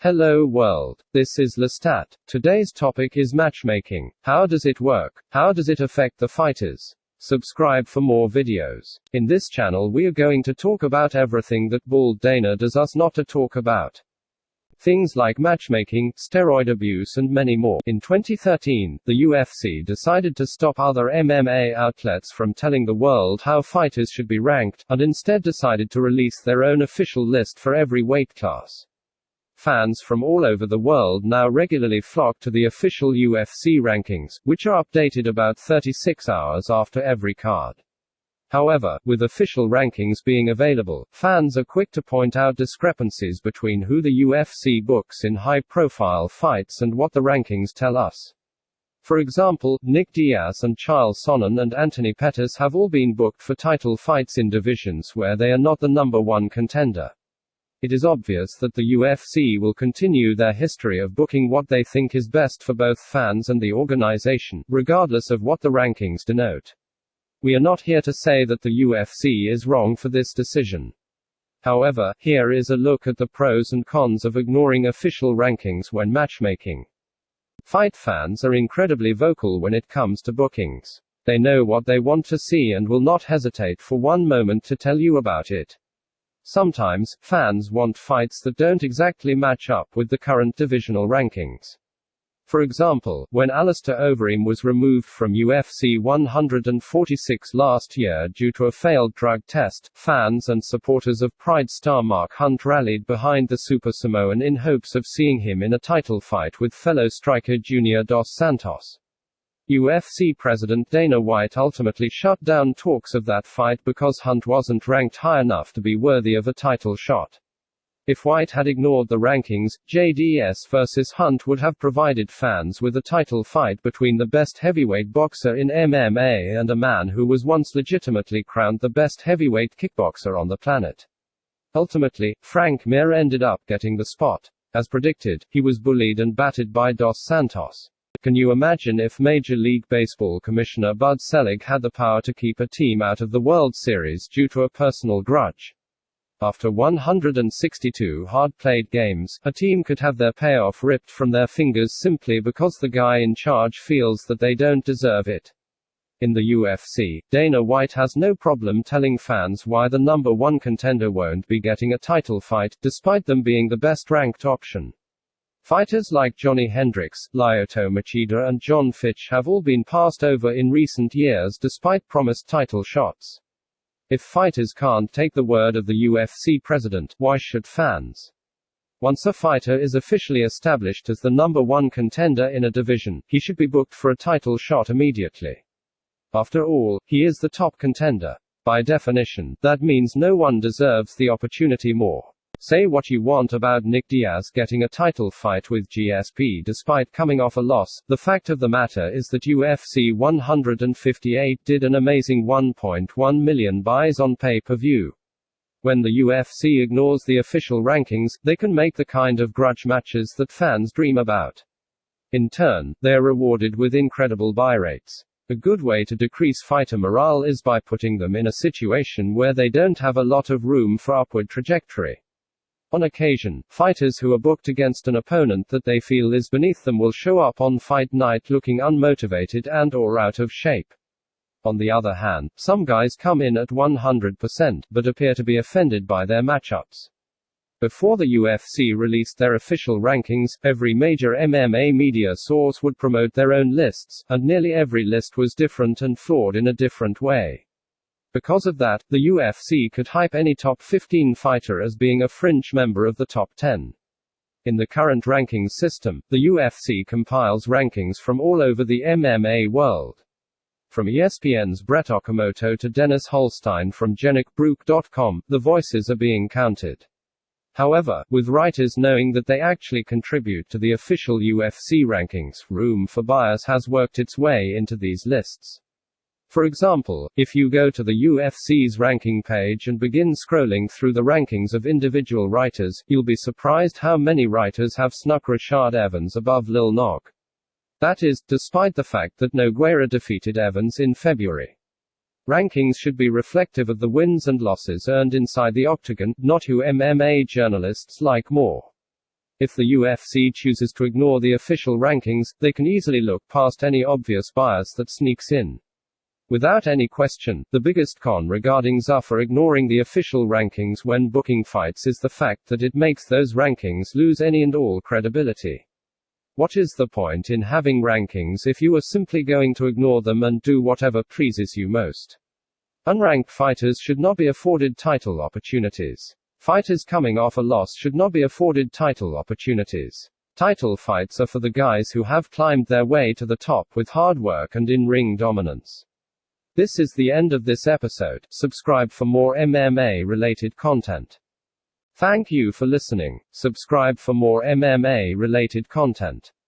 Hello world. This is Lestat. Today's topic is matchmaking. How does it work? How does it affect the fighters? Subscribe for more videos. In this channel we are going to talk about everything that bald Dana does us not to talk about. Things like matchmaking, steroid abuse and many more. In 2013, the UFC decided to stop other MMA outlets from telling the world how fighters should be ranked, and instead decided to release their own official list for every weight class. Fans from all over the world now regularly flock to the official UFC rankings, which are updated about 36 hours after every card. However, with official rankings being available, fans are quick to point out discrepancies between who the UFC books in high-profile fights and what the rankings tell us. For example, Nick Diaz and Chael Sonnen and Anthony Pettis have all been booked for title fights in divisions where they are not the number one contender. It is obvious that the UFC will continue their history of booking what they think is best for both fans and the organization, regardless of what the rankings denote. We are not here to say that the UFC is wrong for this decision. However, here is a look at the pros and cons of ignoring official rankings when matchmaking. Fight fans are incredibly vocal when it comes to bookings. They know what they want to see and will not hesitate for one moment to tell you about it. Sometimes, fans want fights that don't exactly match up with the current divisional rankings. For example, when Alistair Overeem was removed from UFC 146 last year due to a failed drug test, fans and supporters of Pride star Mark Hunt rallied behind the Super Samoan in hopes of seeing him in a title fight with fellow striker Junior Dos Santos. UFC President Dana White ultimately shut down talks of that fight because Hunt wasn't ranked high enough to be worthy of a title shot. If White had ignored the rankings, JDS vs. Hunt would have provided fans with a title fight between the best heavyweight boxer in MMA and a man who was once legitimately crowned the best heavyweight kickboxer on the planet. Ultimately, Frank Mir ended up getting the spot. As predicted, he was bullied and battered by Dos Santos. Can you imagine if Major League Baseball Commissioner Bud Selig had the power to keep a team out of the World Series due to a personal grudge? After 162 hard-played games, a team could have their payoff ripped from their fingers simply because the guy in charge feels that they don't deserve it. In the UFC, Dana White has no problem telling fans why the number one contender won't be getting a title fight, despite them being the best-ranked option. Fighters like Johnny Hendricks, Lyoto Machida and John Fitch have all been passed over in recent years despite promised title shots. If fighters can't take the word of the UFC president, why should fans? Once a fighter is officially established as the number one contender in a division, he should be booked for a title shot immediately. After all, he is the top contender. By definition, that means no one deserves the opportunity more. Say what you want about Nick Diaz getting a title fight with GSP despite coming off a loss, the fact of the matter is that UFC 158 did an amazing 1.1 million buys on pay-per-view. When the UFC ignores the official rankings, they can make the kind of grudge matches that fans dream about. In turn, they are rewarded with incredible buy rates. A good way to decrease fighter morale is by putting them in a situation where they don't have a lot of room for upward trajectory. On occasion, fighters who are booked against an opponent that they feel is beneath them will show up on fight night looking unmotivated and/or out of shape. On the other hand, some guys come in at 100%, but appear to be offended by their matchups. Before the UFC released their official rankings, every major MMA media source would promote their own lists, and nearly every list was different and flawed in a different way. Because of that, the UFC could hype any top 15 fighter as being a fringe member of the top 10. In the current rankings system, the UFC compiles rankings from all over the MMA world. From ESPN's Brett Okamoto to Dennis Holstein from GenicBrook.com, the voices are being counted. However, with writers knowing that they actually contribute to the official UFC rankings, room for bias has worked its way into these lists. For example, if you go to the UFC's ranking page and begin scrolling through the rankings of individual writers, you'll be surprised how many writers have snuck Rashad Evans above Lil Nog. That is, despite the fact that Nogueira defeated Evans in February. Rankings should be reflective of the wins and losses earned inside the octagon, not who MMA journalists like more. If the UFC chooses to ignore the official rankings, they can easily look past any obvious bias that sneaks in. Without any question, the biggest con regarding Zuffa ignoring the official rankings when booking fights is the fact that it makes those rankings lose any and all credibility. What is the point in having rankings if you are simply going to ignore them and do whatever pleases you most? Unranked fighters should not be afforded title opportunities. Fighters coming off a loss should not be afforded title opportunities. Title fights are for the guys who have climbed their way to the top with hard work and in-ring dominance. This is the end of this episode. Subscribe for more MMA related content. Thank you for listening. Subscribe for more MMA related content.